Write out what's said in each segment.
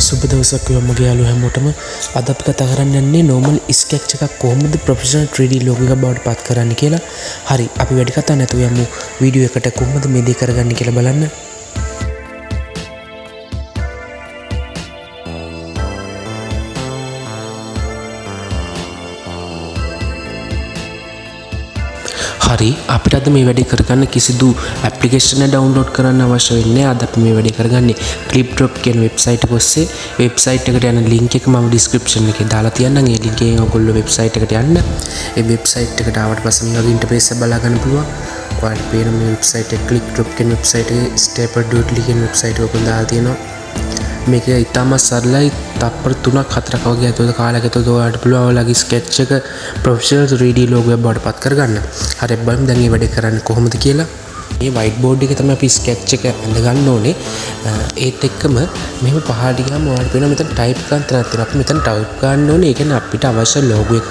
සුබ දවසක් මගේ යාළුවෝ හැමෝටම අද අපි කතා කරන්න යන්නේ normal sketch එකක් කොහොමද professional 3D logo එකක් බවට පත් කරන්න කියලා. හරි අපි වැඩි කතා නැතුව යමු වීඩියෝ එකට කොහොමද මේ දේ කරගන්නේ කියලා බලන්න. හරි අපිට අද මේ වැඩේ කරගන්න කිසිදු ඇප්ලිකේෂන් එක ඩවුන්ලෝඩ් කරන්න අවශ්‍ය වෙන්නේ නැහැ. අද අපි මේ වැඩේ කරගන්නේ clipdrop කියන වෙබ්සයිට් එක ඔස්සේ. වෙබ්සයිට් එකට යන link එක මම description එකේ දාලා තියන්නම්. ඒ link එකෙන් ඔයගොල්ලෝ වෙබ්සයිට් එකට යන්න. ඒ වෙබ්සයිට් එකට ආවට පස්සේ මේ වගේ ඉන්ටර්ෆේස් එක බලා ගන්න පුළුවන්. ඔයාලට පේන මේ වෙබ්සයිට් එක clipdrop කියන වෙබ්සයිට් එකේ stepper.ly කියන වෙබ්සයිට් එක ඔයගොල්ලෝ දාලා තියෙනවා. මේක ඉතාමත් සරලයි. තප්පර 3ක් 4ක් වගේ ඇතුළත කාලයක් ඇතුළත ඔයාලට පුළුවන් ඔයාලගේ sketch එක professional 3D logo එකක් බවට පත් කරගන්න. හරි බලමු දැන් මේ වැඩේ කරන්නේ කොහොමද කියලා. මේ white board එකේ තමයි අපි sketch එක ඇඳ ගන්න ඕනේ. ඒත් එක්කම මෙහෙම පහළට ගියාම ඔයාලට පේනවා මෙතන type එකක් තියෙනවා. අපි මෙතන type ගන්න ඕනේ. ඒ කියන්නේ අපිට අවශ්‍ය logo එක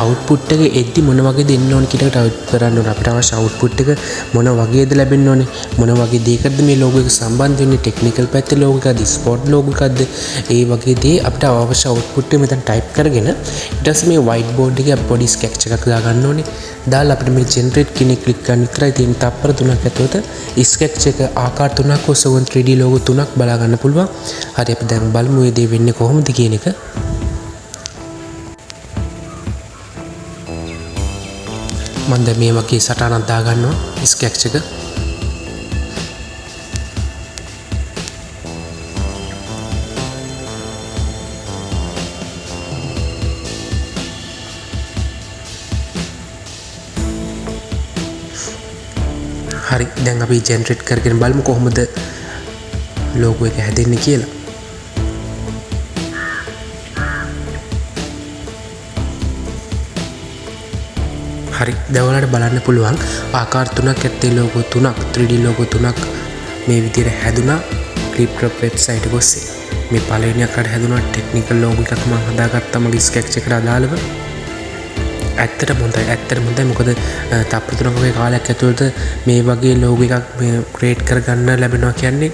output එක එද්දි මොන වගේ දෙන්න ඕනේ කියන එක type කරන්න ඕනේ. අපිට අවශ්‍ය output එක මොන වගේද ලැබෙන්න ඕනේ. මොන වගේ දෙයකටද මේ logo එක සම්බන්ධ වෙන්නේ. technical පැත්තේ logo එකක්ද sport logo එකක්ද. ඒ වගේ දේ අපිට අවශ්‍ය output එක මෙතන type කරගෙන ඊට පස්සේ මේ white board එකේ පොඩි sketch එකක් දාගන්න ඕනේ. දාලා අපිට මේ generate කියන එක click කරන්න විතරයි තියෙන. තප්පර 3ක් ඇතුළත sketch එක ආකාර 3ක් ඔසවන 3D logo 3ක් බලා ගන්න පුළුවන්. හරි අපි දැන් බලමු මේ දේ වෙන්නේ කොහොමද කියන එක. මම දැන් මේ වගේ සටහනක් දා ගන්නවා sketch එක. හරි දැන් අපි ජෙනරේට් කරගෙන බලමු කොහොමද logo එක හැදෙන්නේ කියලා. හරි දැන් ඔයාලට බලන්න පුළුවන් ආකාර 3ක් ඇත්තේ logo 3ක් 3D logo 3ක් මේ විදිහට හැදුනා clipdrop වෙබ්සයිට් එක ඔස්සේ. මේ පළවෙනි ආකාරයට හැදුනා ටෙක්නිකල් logo එකක් මම හදාගත්තා මගේ sketch එකට අදාළව. ඇත්තටම හොඳයි මොකද තප්පර 3ක වගේ කාලයක් ඇතුළත මේ වගේ logo එකක් මේ create කරගන්න ලැබෙනවා කියන්නේ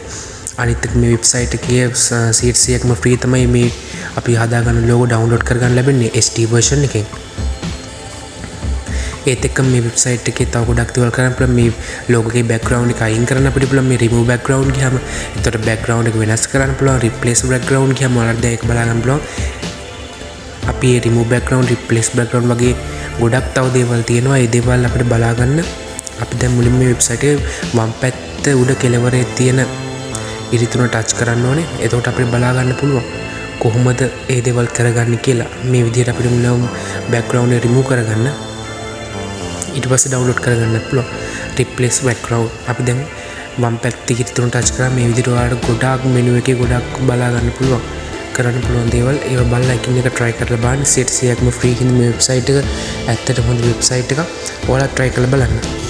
අනිත් එක මේ වෙබ්සයිට් එකේ 100%ක්ම free තමයි මේ අපි හදාගන්න logo download කරගන්න ලැබෙන්නේ HD version එකෙන්. ඒත් එක්කම මේ වෙබ්සයිට් එකේ තව ගොඩක් දේවල් කරන්න පුළුවන්. මේ logo එකේ background එක අයින් කරන්න අපිට පුළුවන්. මේ remove background ගියාම එතකොට background එක වෙනස් කරන්න පුළුවන්. replace background ගියාම ඔයාලට දැන් ඒක බලා ගන්න පුළුවන්. අපි remove background replace background වගේ ගොඩක් තව දේවල් තියෙනවා. ඒ දේවල් අපිට බලා ගන්න අපි දැන් මුලින්ම මේ වෙබ්සයිට් එකේ වම් පැත්ත උඩ කෙළවරේ තියෙන ඉරි තුන ටච් කරන්න ඕනේ. එතකොට අපිට බලා ගන්න පුළුවන් කොහොමද ඒ දේවල් කරගන්නේ කියලා. මේ විදිහට අපිට මුලින්ම background එක remove කරගන්න. ඊට පස්සේ download කරගන්න පුළුවන්. replace background අපි දැන් වම් පැත්තේ ඉරි තුන ටච් කරා මේ විදිහට ඔයාලට ගොඩාක් menu එකේ ගොඩක් බලා ගන්න පුළුවන්. කරන්න පුළුවන් දේවල් ඒව බලලා එකින් එක try කරලා බලන්න 100%ක්ම free කියන මේ වෙබ්සයිට් එක ඇත්තටම හොඳ වෙබ්සයිට් එකක්. ඔයාලා try කරලා බලන්න.